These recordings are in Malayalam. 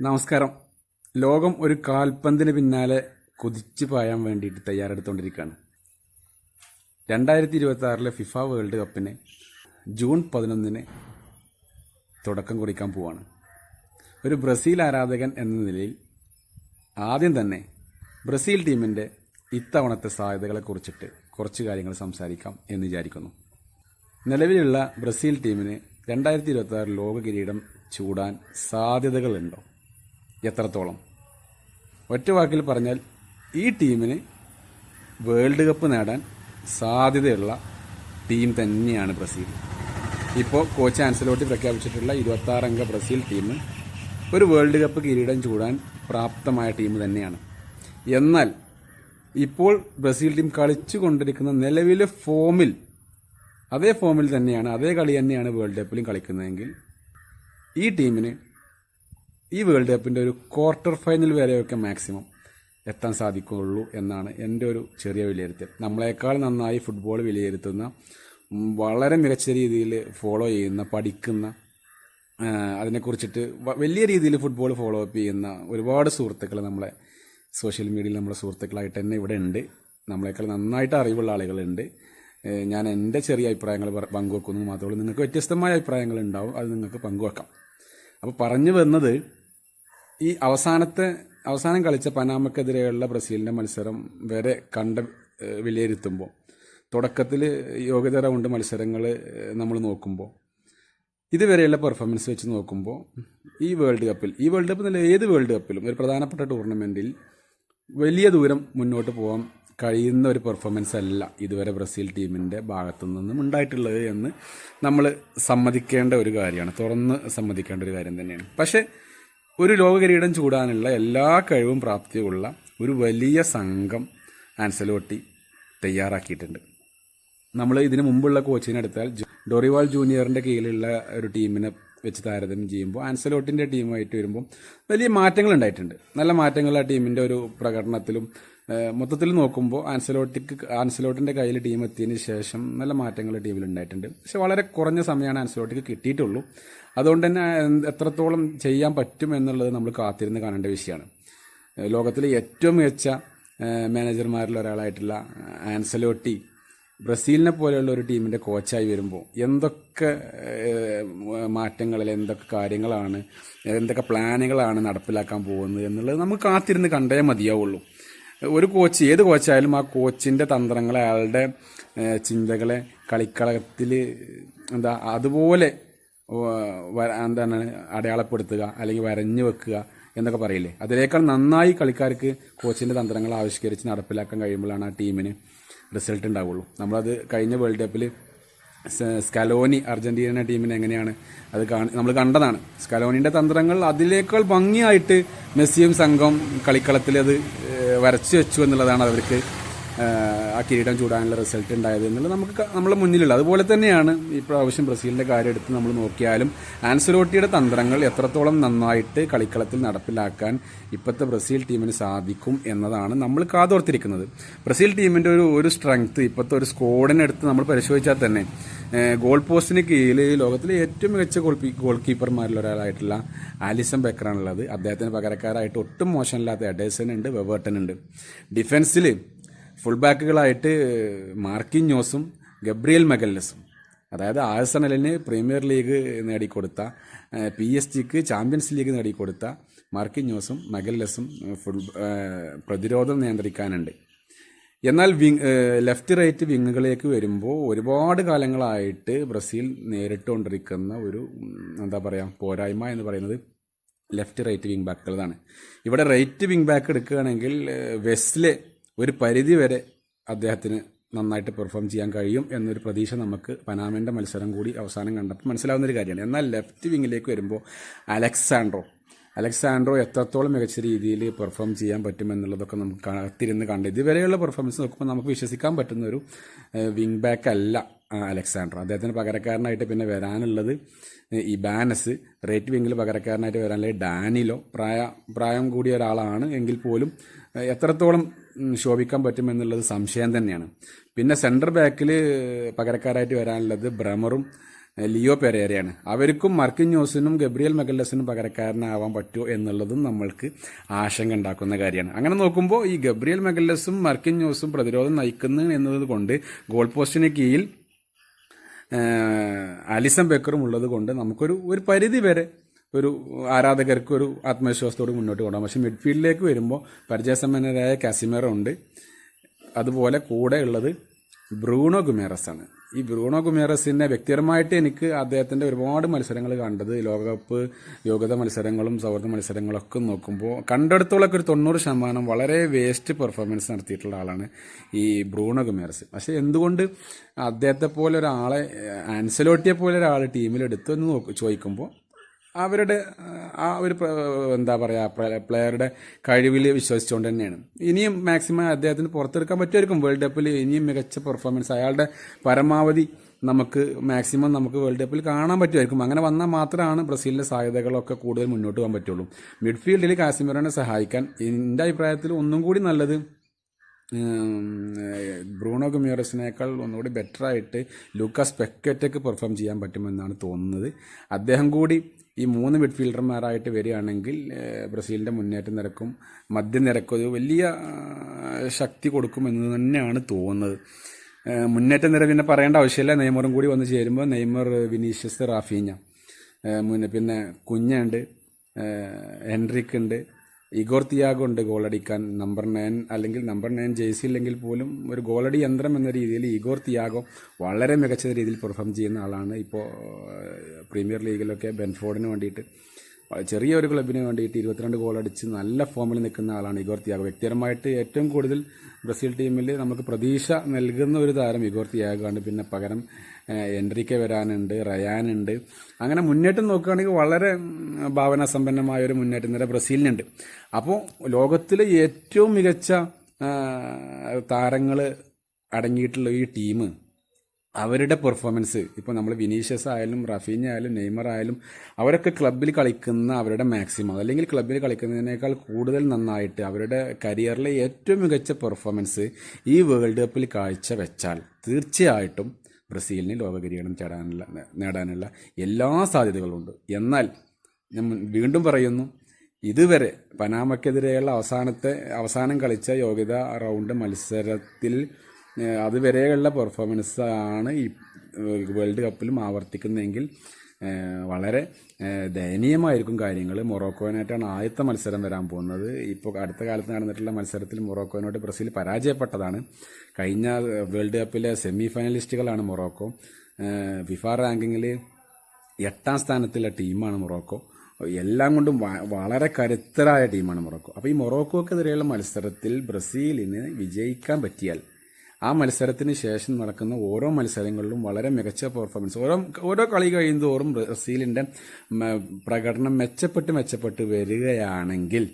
നമസ്കാരം. ലോകം ഒരു കാൽപന്തിന് പിന്നാലെ കുതിച്ചു പായാൻ വേണ്ടിയിട്ട് തയ്യാറെടുത്തുകൊണ്ടിരിക്കുകയാണ്. 2026 ഫിഫ വേൾഡ് കപ്പിന് ജൂൺ 11 തുടക്കം കുറിക്കാൻ പോവാണ്. ഒരു ബ്രസീൽ ആരാധകൻ എന്ന നിലയിൽ ആദ്യം തന്നെ ബ്രസീൽ ടീമിൻ്റെ ഇത്തവണത്തെ സാധ്യതകളെക്കുറിച്ചിട്ട് കുറച്ച് കാര്യങ്ങൾ സംസാരിക്കാം എന്ന് വിചാരിക്കുന്നു. നിലവിലുള്ള ബ്രസീൽ ടീമിന് 2026 ലോക കിരീടം ചൂടാൻ സാധ്യതകളുണ്ടോ? എത്രത്തോളം? ഒറ്റ വാക്കിൽ പറഞ്ഞാൽ ഈ ടീമിന് വേൾഡ് കപ്പ് നേടാൻ സാധ്യതയുള്ള ടീം തന്നെയാണ് ബ്രസീൽ. ഇപ്പോൾ കോച്ച് ആൻസലോട്ടി പ്രഖ്യാപിച്ചിട്ടുള്ള 26 അംഗ ബ്രസീൽ ടീം ഒരു വേൾഡ് കപ്പ് കിരീടം ചൂടാൻ പ്രാപ്തമായ ടീം തന്നെയാണ്. എന്നാൽ ഇപ്പോൾ ബ്രസീൽ ടീം കളിച്ചു കൊണ്ടിരിക്കുന്ന നിലവിലെ ഫോമിൽ, അതേ ഫോമിൽ തന്നെയാണ്, അതേ കളി തന്നെയാണ് വേൾഡ് കപ്പിലും കളിക്കുന്നതെങ്കിൽ ഈ ടീമിന് ഈ വേൾഡ് കപ്പിൻ്റെ ഒരു ക്വാർട്ടർ ഫൈനൽ വരെയൊക്കെ മാക്സിമം എത്താൻ സാധിക്കുകയുള്ളൂ എന്നാണ് എൻ്റെ ഒരു ചെറിയ വിലയിരുത്തൽ. നമ്മളെക്കാൾ നന്നായി ഫുട്ബോൾ വിലയിരുത്തുന്ന, വളരെ മികച്ച രീതിയിൽ ഫോളോ ചെയ്യുന്ന, പഠിക്കുന്ന, അതിനെക്കുറിച്ചിട്ട് വലിയ രീതിയിൽ ഫുട്ബോൾ ഫോളോ അപ്പ് ചെയ്യുന്ന ഒരുപാട് സുഹൃത്തുക്കൾ നമ്മളെ സോഷ്യൽ മീഡിയയിൽ നമ്മളെ സുഹൃത്തുക്കളായിട്ട് തന്നെ ഇവിടെ ഉണ്ട്. നമ്മളെക്കാൾ നന്നായിട്ട് അറിവുള്ള ആളുകളുണ്ട്. ഞാൻ എൻ്റെ ചെറിയ അഭിപ്രായങ്ങൾ പങ്കുവെക്കുന്നത് മാത്രമേ ഉള്ളൂ. നിങ്ങൾക്ക് വ്യത്യസ്തമായ അഭിപ്രായങ്ങൾ ഉണ്ടാവും, അത് നിങ്ങൾക്ക് പങ്കുവെക്കാം. അപ്പോൾ പറഞ്ഞു വന്നത്, ഈ അവസാനം കളിച്ച പനാമക്കെതിരെയുള്ള ബ്രസീലിൻ്റെ മത്സരം വരെ വിലയിരുത്തുമ്പോൾ, തുടക്കത്തിൽ യോഗ്യത റൗണ്ട് മത്സരങ്ങൾ നമ്മൾ നോക്കുമ്പോൾ, ഇതുവരെയുള്ള പെർഫോമൻസ് വെച്ച് നോക്കുമ്പോൾ ഈ വേൾഡ് കപ്പ് എന്നല്ല, ഏത് വേൾഡ് കപ്പിലും ഒരു പ്രധാനപ്പെട്ട ടൂർണമെൻറ്റിൽ വലിയ ദൂരം മുന്നോട്ട് പോകാൻ കഴിയുന്ന ഒരു പെർഫോമൻസ് അല്ല ഇതുവരെ ബ്രസീൽ ടീമിൻ്റെ ഭാഗത്തു നിന്നും ഉണ്ടായിട്ടുള്ളത് എന്ന് നമ്മൾ സമ്മതിക്കേണ്ട ഒരു കാര്യമാണ്, തുറന്ന് സമ്മതിക്കേണ്ട ഒരു കാര്യം തന്നെയാണ്. പക്ഷേ ഒരു ലോക കിരീടം ചൂടാനുള്ള എല്ലാ കഴിവും പ്രാപ്തിയുള്ള ഒരു വലിയ സംഘം ആൻസലോട്ടി തയ്യാറാക്കിയിട്ടുണ്ട്. നമ്മൾ ഇതിനു മുമ്പുള്ള കോച്ചിനെ എടുത്താൽ ഡോറിവാൾ ജൂനിയറിൻ്റെ കീഴിലുള്ള ഒരു ടീമിനെ വെച്ച് താരതമ്യം ചെയ്യുമ്പോൾ ആൻസലോട്ടിൻ്റെ ടീമായിട്ട് വരുമ്പോൾ വലിയ മാറ്റങ്ങൾ ഉണ്ടായിട്ടുണ്ട്. നല്ല മാറ്റങ്ങൾ ആ ടീമിൻ്റെ ഒരു പ്രകടനത്തിലും മൊത്തത്തിൽ നോക്കുമ്പോൾ ആൻസലോട്ടിൻ്റെ കയ്യിൽ ടീം എത്തിയതിന് ശേഷം നല്ല മാറ്റങ്ങൾ ടീമിൽ ഉണ്ടായിട്ടുണ്ട്. പക്ഷെ വളരെ കുറഞ്ഞ സമയമാണ് ആൻസലോട്ടിക്ക് കിട്ടിയിട്ടുള്ളൂ. അതുകൊണ്ട് തന്നെ എത്രത്തോളം ചെയ്യാൻ പറ്റും എന്നുള്ളത് നമ്മൾ കാത്തിരുന്ന് കാണേണ്ട വിഷയമാണ്. ലോകത്തിലെ ഏറ്റവും മികച്ച മാനേജർമാരിൽ ഒരാളായിട്ടുള്ള ആൻസലോട്ടി ബ്രസീലിനെ പോലെയുള്ള ഒരു ടീമിൻ്റെ കോച്ചായി വരുമ്പോൾ എന്തൊക്കെ മാറ്റങ്ങളിൽ, എന്തൊക്കെ കാര്യങ്ങളാണ്, എന്തൊക്കെ പ്ലാനുകളാണ് നടപ്പിലാക്കാൻ പോകുന്നത് എന്നുള്ളത് നമുക്ക് കാത്തിരുന്ന് കണ്ടേ മതിയാവുള്ളൂ. ഒരു കോച്ച്, ഏത് കോച്ചായാലും ആ കോച്ചിൻ്റെ തന്ത്രങ്ങളെ, അയാളുടെ ചിന്തകളെ കളിക്കളത്തിൽ അതുപോലെ അടയാളപ്പെടുത്തുക, അല്ലെങ്കിൽ വരഞ്ഞു വെക്കുക എന്നൊക്കെ പറയില്ലേ, അതിനേക്കാൾ നന്നായി കളിക്കാർക്ക് കോച്ചിൻ്റെ തന്ത്രങ്ങൾ ആവിഷ്കരിച്ച് നടപ്പിലാക്കാൻ കഴിയുമ്പോഴാണ് ആ ടീമിന് റിസൾട്ട് ഉണ്ടാവുള്ളൂ. നമ്മളത് കഴിഞ്ഞ വേൾഡ് കപ്പിൽ സ്കലോനി അർജന്റീന ടീമിന് എങ്ങനെയാണ് അത് നമ്മൾ കണ്ടതാണ്. സ്കലോനിൻ്റെ തന്ത്രങ്ങൾ അതിനേക്കാൾ ഭംഗിയായിട്ട് മെസ്സിയും സംഘം കളിക്കളത്തിൽ അത് വരച്ചു വെച്ചു എന്നുള്ളതാണ് അവർക്ക് ആ കിരീടം ചൂടാനുള്ള റിസൾട്ട് ഉണ്ടായത് എന്നുള്ളത് നമ്മളെ മുന്നിലുള്ള. അതുപോലെ തന്നെയാണ് ഈ പ്രാവശ്യം ബ്രസീലിൻ്റെ കാര്യം എടുത്ത് നമ്മൾ നോക്കിയാലും ആൻസലോട്ടിയുടെ തന്ത്രങ്ങൾ എത്രത്തോളം നന്നായിട്ട് കളിക്കളത്തിൽ നടപ്പിലാക്കാൻ ഇപ്പോഴത്തെ ബ്രസീൽ ടീമിന് സാധിക്കും എന്നതാണ് നമ്മൾ കാതോർത്തിരിക്കുന്നത്. ബ്രസീൽ ടീമിൻ്റെ ഒരു സ്ട്രെങ്ത് ഇപ്പോഴത്തെ ഒരു സ്ക്വാഡിനെടുത്ത് നമ്മൾ പരിശോധിച്ചാൽ തന്നെ ഗോൾ പോസ്റ്റിന് കീഴിൽ ലോകത്തിലെ ഏറ്റവും മികച്ച ഗോൾ കീപ്പർമാരിൽ ഒരാളായിട്ടുള്ള ആലിസൺ ബെക്കറാണുള്ളത്. അദ്ദേഹത്തിന് പകരക്കാരായിട്ട് ഒട്ടും മോശമില്ലാത്ത എഡേഴ്സൺ ഉണ്ട്, വെവേർട്ടൻ ഉണ്ട്. ഡിഫൻസിൽ ഫുൾ ബാക്കുകളായിട്ട് മാർക്കിഞ്ഞോസും ഗബ്രിയൽ മഗല്ലസും, അതായത് ആഴ്സണലിന് പ്രീമിയർ ലീഗ് നേടിക്കൊടുത്ത, PSG ചാമ്പ്യൻസ് ലീഗ് നേടിക്കൊടുത്ത മാർക്കിഞ്ഞോസും മഗല്ലസും പ്രതിരോധം നിയന്ത്രിക്കാനുണ്ട്. എന്നാൽ ലെഫ്റ്റ് റൈറ്റ് വിങ്ങുകളിലേക്ക് വരുമ്പോൾ ഒരുപാട് കാലങ്ങളായിട്ട് ബ്രസീൽ നേരിട്ടുകൊണ്ടിരിക്കുന്ന ഒരു പോരായ്മ എന്ന് പറയുന്നത് ലെഫ്റ്റ് റൈറ്റ് വിങ് ബാക്കുകളാണ്. ഇവിടെ റൈറ്റ് വിങ് ബാക്ക് എടുക്കുകയാണെങ്കിൽ വെസ്ലെ ഒരു പരിധി വരെ അദ്ദേഹത്തിന് നന്നായിട്ട് പെർഫോം ചെയ്യാൻ കഴിയും എന്നൊരു പ്രതീക്ഷ നമുക്ക് പനാമയുടെ മത്സരം കൂടി അവസാനം കണ്ടപ്പോൾ മനസ്സിലാവുന്നൊരു കാര്യമാണ്. എന്നാൽ ലെഫ്റ്റ് വിങ്ങിലേക്ക് വരുമ്പോൾ അലക്സാൻഡ്രോ എത്രത്തോളം മികച്ച രീതിയിൽ പെർഫോം ചെയ്യാൻ പറ്റുമെന്നുള്ളതൊക്കെ നമുക്ക് കാത്തിരുന്ന് കണ്ട് ഇതുവരെയുള്ള പെർഫോമൻസ് നോക്കുമ്പോൾ നമുക്ക് വിശ്വസിക്കാൻ പറ്റുന്ന ഒരു വിങ് ബാക്ക് അല്ല അലക്സാൻഡ്രോ. അദ്ദേഹത്തിന് പകരക്കാരനായിട്ട് പിന്നെ വരാനുള്ളത് ഇബാനസ്, റൈറ്റ് വിങ്ങിൽ പകരക്കാരനായിട്ട് വരാനുള്ളത് ഡാനിലോ. പ്രായം കൂടിയ ഒരാളാണ് എങ്കിൽ പോലും എത്രത്തോളം ശോഭിക്കാൻ പറ്റുമെന്നുള്ളത് സംശയം തന്നെയാണ്. പിന്നെ സെൻറ്റർ ബാക്കിൽ പകരക്കാരായിട്ട് വരാനുള്ളത് ബ്രമറും ലിയോ പെരേരയാണ്. അവർക്കും മർക്കിഞ്ഞോസിനും ഗബ്രിയൽ മെഗല്ലസിനും പകരക്കാരനാവാൻ പറ്റുമോ എന്നുള്ളതും നമ്മൾക്ക് ആശങ്ക ഉണ്ടാക്കുന്ന കാര്യമാണ്. അങ്ങനെ നോക്കുമ്പോൾ ഈ ഗബ്രിയൽ മെഗല്ലസും മർക്കിഞ്ഞോസും പ്രതിരോധം നയിക്കുന്നു എന്നത് കൊണ്ട് ഗോൾ പോസ്റ്റിന് കീഴിൽ അലിസൺ ബേക്കറും ഉള്ളത് കൊണ്ട് നമുക്കൊരു പരിധി വരെ ഒരു ആരാധകർക്ക് ഒരു ആത്മവിശ്വാസത്തോട് മുന്നോട്ട് കൊണ്ടുപോകാം. പക്ഷെ മിഡ്ഫീൽഡിലേക്ക് വരുമ്പോൾ പരിചയസമ്പന്നരായ കാസിമേറോ ഉണ്ട്, അതുപോലെ കൂടെ ഉള്ളത് ബ്രൂണോ ഗുമേറസ് ആണ്. ഈ ബ്രൂണോ ഗുമേറസിനെ വ്യക്തിപരമായിട്ട് എനിക്ക് അദ്ദേഹത്തിൻ്റെ ഒരുപാട് മത്സരങ്ങൾ കണ്ടത്, ലോകകപ്പ് യോഗ്യത മത്സരങ്ങളും സൗഹൃദ മത്സരങ്ങളൊക്കെ നോക്കുമ്പോൾ കണ്ടെടുത്തോളൊക്കെ ഒരു 90% വളരെ വേസ്റ്റ് പെർഫോമൻസ് നടത്തിയിട്ടുള്ള ആളാണ് ഈ ബ്രൂണോ ഗുമേറസ്. പക്ഷേ എന്തുകൊണ്ട് അദ്ദേഹത്തെ പോലെ ഒരാളെ, ആൻസലോട്ടിയെ പോലെ ഒരാൾ ടീമിലെടുത്തു എന്ന് ചോദിക്കുമ്പോൾ അവരുടെ ആ ഒരു എന്താ പറയുക പ്ലെയറുടെ കഴിവിൽ വിശ്വസിച്ചുകൊണ്ട് തന്നെയാണ്. ഇനിയും മാക്സിമം അദ്ദേഹത്തിന് പുറത്തെടുക്കാൻ പറ്റുമായിരിക്കും വേൾഡ് കപ്പിൽ ഇനിയും മികച്ച പെർഫോമൻസ്, അയാളുടെ പരമാവധി നമുക്ക് മാക്സിമം നമുക്ക് വേൾഡ് കപ്പിൽ കാണാൻ പറ്റുമായിരിക്കും. അങ്ങനെ വന്നാൽ മാത്രമാണ് ബ്രസീലിൻ്റെ സാധ്യതകളൊക്കെ കൂടുതൽ മുന്നോട്ട് പോകാൻ പറ്റുള്ളൂ. മിഡ്ഫീൽഡിൽ കാസിമിറോനെ സഹായിക്കാൻ എൻ്റെ അഭിപ്രായത്തിൽ ഒന്നും കൂടി നല്ലത് ബ്രൂണോ ഗുമേറസിനേക്കാൾ ഒന്നുകൂടി ബെറ്ററായിട്ട് ലൂക്കാസ് പെക്കറ്റയ്ക്ക് പെർഫോം ചെയ്യാൻ പറ്റുമെന്നാണ് തോന്നുന്നത്. അദ്ദേഹം കൂടി ഈ 3 മിഡ്ഫീൽഡർമാരായിട്ട് വരികയാണെങ്കിൽ ബ്രസീലിൻ്റെ മുന്നേറ്റ നിരക്കും മധ്യനിരക്കും ഒരു വലിയ ശക്തി കൊടുക്കുമെന്ന് തന്നെയാണ് തോന്നുന്നത്. മുന്നേറ്റ നിര പിന്നെ പറയേണ്ട ആവശ്യമില്ല, നെയ്മറും കൂടി വന്ന് ചേരുമ്പോൾ നെയ്മർ, വിനീഷ്യസ്, റാഫീഞ്ഞ, പിന്നെ കുഞ്ഞുണ്ട്, ഹെൻറിക്ക് ഉണ്ട്, ഇഗോർ തിയാഗോ ഉണ്ട് ഗോളടിക്കാൻ. നമ്പർ 9 അല്ലെങ്കിൽ നമ്പർ 9 ജേഴ്സി ഇല്ലെങ്കിൽ പോലും ഒരു ഗോളടി യന്ത്രം എന്ന രീതിയിൽ ഇഗോർ തിയാഗോ വളരെ മികച്ച രീതിയിൽ പെർഫോം ചെയ്യുന്ന ആളാണ്. ഇപ്പോൾ പ്രീമിയർ ലീഗിലൊക്കെ ബെൻഫോർഡിന് വേണ്ടിയിട്ട്, ചെറിയൊരു ക്ലബിന് വേണ്ടിയിട്ട് 22 ഗോളടിച്ച് നല്ല ഫോമിൽ നിൽക്കുന്ന ആളാണ് ഇഗോർ തിയാഗോ. വ്യക്തിപരമായിട്ട് ഏറ്റവും കൂടുതൽ ബ്രസീൽ ടീമിൽ നമുക്ക് പ്രതീക്ഷ നൽകുന്ന ഒരു താരം ഇഗോർ തിയാഗോ ആണ്. പിന്നെ പകരം എൻറിക്കെ വരാനുണ്ട്, റയാനുണ്ട്. അങ്ങനെ മുന്നേറ്റം നോക്കുകയാണെങ്കിൽ വളരെ ഭാവനാസമ്പന്നമായ ഒരു മുന്നേറ്റം നിര ബ്രസീലിനുണ്ട്. അപ്പോൾ ലോകത്തിലെ ഏറ്റവും മികച്ച താരങ്ങൾ അടങ്ങിയിട്ടുള്ള ഈ ടീം, അവരുടെ പെർഫോമൻസ് ഇപ്പോൾ നമ്മൾ വിനീഷ്യസ് ആയാലും റഫീഞ്ഞ ആയാലും നെയ്മർ ആയാലും അവരൊക്കെ ക്ലബ്ബിൽ കളിക്കുന്ന അവരുടെ മാക്സിമം അല്ലെങ്കിൽ ക്ലബ്ബിൽ കളിക്കുന്നതിനേക്കാൾ കൂടുതൽ നന്നായിട്ട് അവരുടെ കരിയറിലെ ഏറ്റവും മികച്ച പെർഫോമൻസ് ഈ വേൾഡ് കപ്പിൽ കാഴ്ചവെച്ചാൽ തീർച്ചയായിട്ടും ബ്രസീലിന് ലോക കിരീടം നേടാനുള്ള എല്ലാ സാധ്യതകളുണ്ട്. എന്നാൽ ഞാൻ വീണ്ടും പറയുന്നു, ഇതുവരെ പനാമയ്ക്കെതിരെയുള്ള അവസാനം കളിച്ച യോഗ്യതാ റൗണ്ട് മത്സരത്തിൽ അതുവരെയുള്ള പെർഫോമൻസ് ആണ് ഈ വേൾഡ് കപ്പിലും ആവർത്തിക്കുന്നതെങ്കിൽ വളരെ ദയനീയമായിരിക്കും കാര്യങ്ങൾ. മൊറോക്കോനായിട്ടാണ് ആദ്യത്തെ മത്സരം വരാൻ പോകുന്നത്. ഇപ്പോൾ അടുത്ത കാലത്ത് നടന്നിട്ടുള്ള മത്സരത്തിൽ മൊറോക്കോനോട് ബ്രസീൽ പരാജയപ്പെട്ടതാണ്. കഴിഞ്ഞ വേൾഡ് കപ്പിലെ സെമി ഫൈനലിസ്റ്റുകളാണ് മൊറോക്കോ. ഫിഫ റാങ്കിങ്ങിൽ 8ാം സ്ഥാനത്തുള്ള ടീമാണ് മൊറോക്കോ. എല്ലാം കൊണ്ടും വളരെ കരുത്തരായ ടീമാണ് മൊറോക്കോ. അപ്പോൾ ഈ മൊറോക്കോക്കെതിരെയുള്ള മത്സരത്തിൽ ബ്രസീലിന് വിജയിക്കാൻ പറ്റിയാൽ ആ മത്സരത്തിന് ശേഷം നടക്കുന്ന ഓരോ മത്സരങ്ങളിലും വളരെ മികച്ച പെർഫോമൻസ്, ഓരോ കളി കഴിയുന്തോറും ബ്രസീലിൻ്റെ പ്രകടനം മെച്ചപ്പെട്ട് വരികയാണെങ്കിൽ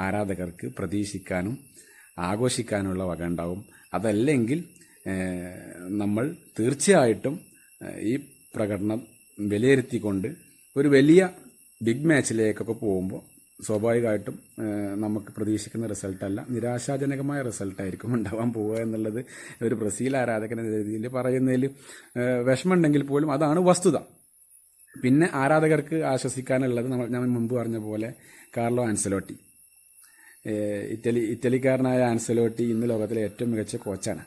ആരാധകർക്ക് പ്രതീക്ഷിക്കാനും ആഘോഷിക്കാനുള്ള വക ഉണ്ടാവും. അതല്ലെങ്കിൽ നമ്മൾ തീർച്ചയായിട്ടും ഈ പ്രകടനം വിലയിരുത്തിക്കൊണ്ട് ഒരു വലിയ ബിഗ് മാച്ചിലേക്കൊക്കെ പോകുമ്പോൾ സ്വാഭാവികമായിട്ടും നമുക്ക് പ്രതീക്ഷിക്കുന്ന റിസൾട്ടല്ല, നിരാശാജനകമായ റിസൾട്ടായിരിക്കും ഉണ്ടാവാൻ പോവുക എന്നുള്ളത് ഒരു ബ്രസീൽ ആരാധകൻ എന്ന രീതിയിൽ പറയുന്നതിൽ വിഷമമുണ്ടെങ്കിൽ പോലും അതാണ് വസ്തുത. പിന്നെ ആരാധകർക്ക് ആശ്വസിക്കാനുള്ളത് ഞാൻ മുമ്പ് പറഞ്ഞ പോലെ കാർലോ ആൻസലോട്ടി, ഇറ്റലിക്കാരനായ ആൻസലോട്ടി ഇന്ന് ലോകത്തിലെ ഏറ്റവും മികച്ച കോച്ചാണ്.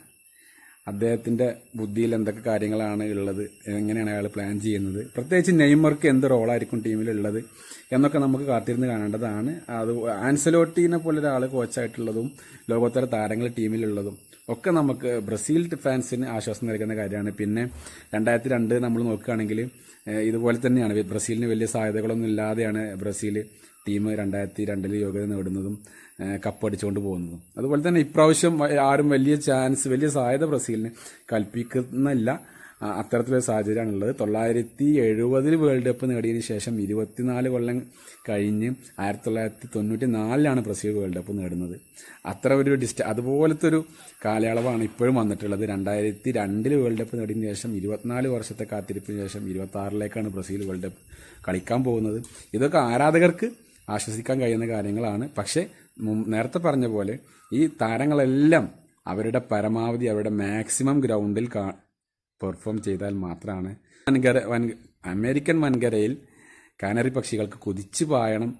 അദ്ദേഹത്തിൻ്റെ ബുദ്ധിയിൽ എന്തൊക്കെ കാര്യങ്ങളാണ് ഉള്ളത്, എങ്ങനെയാണ് അയാൾ പ്ലാൻ ചെയ്യുന്നത്, പ്രത്യേകിച്ച് നെയ്മർക്ക് എന്ത് റോളായിരിക്കും ടീമിലുള്ളത് എന്നൊക്കെ നമുക്ക് കാത്തിരുന്ന് കാണേണ്ടതാണ്. അത് ആൻസലോട്ടീനെ പോലെ ഒരാൾ കോച്ചായിട്ടുള്ളതും ലോകോത്തര താരങ്ങൾ ടീമിലുള്ളതും ഒക്കെ നമുക്ക് ബ്രസീൽ ഫാൻസിന് ആശ്വാസം നൽകുന്ന കാര്യമാണ്. പിന്നെ 2002 നമ്മൾ നോക്കുകയാണെങ്കിൽ ഇതുപോലെ തന്നെയാണ്. ബ്രസീലിന് വലിയ സാധ്യതകളൊന്നും ഇല്ലാതെയാണ് ബ്രസീൽ ടീം 2002 യോഗ്യത നേടുന്നതും കപ്പടിച്ചുകൊണ്ട് പോകുന്നതും. അതുപോലെ തന്നെ ഇപ്രാവശ്യം ആരും വലിയ സാധ്യത ബ്രസീലിന് കൽപ്പിക്കുന്നില്ല. അത്തരത്തിലൊരു സാഹചര്യമാണുള്ളത്. 1970 വേൾഡ് കപ്പ് നേടിയതിനു ശേഷം 24 കൊല്ലം കഴിഞ്ഞ് 1994 ബ്രസീൽ വേൾഡ് കപ്പ് നേടുന്നത്. അത്ര ഒരു അതുപോലത്തെ ഒരു കാലയളവാണ് ഇപ്പോഴും വന്നിട്ടുള്ളത്. 2002 വേൾഡ് കപ്പ് നേടിയതിനു ശേഷം 24 വർഷത്തെ കാത്തിരിപ്പിന് ശേഷം 26ലേക്കാണ് ബ്രസീൽ വേൾഡ് കപ്പ് കളിക്കാൻ പോകുന്നത്. ഇതൊക്കെ ആരാധകർക്ക് ആശ്വസിക്കാൻ കഴിയുന്ന കാര്യങ്ങളാണ്. പക്ഷേ നേരത്തെ പറഞ്ഞ പോലെ ഈ താരങ്ങളെല്ലാം അവരുടെ പരമാവധി അവരുടെ മാക്സിമം ഗ്രൗണ്ടിൽ പെർഫോം ചെയ്താൽ മാത്രമാണ് അമേരിക്കൻ വൻകരയിൽ കാനറി പക്ഷികൾക്ക് കുതിച്ചു പായണം,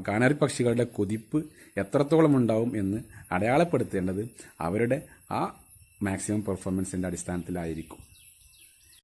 കാനറി പക്ഷികളുടെ കുതിപ്പ് എത്രത്തോളം ഉണ്ടാവും എന്ന് അടയാളപ്പെടുത്തേണ്ടത് അവരുടെ ആ മാക്സിമം പെർഫോമൻസിൻ്റെ അടിസ്ഥാനത്തിലായിരിക്കും.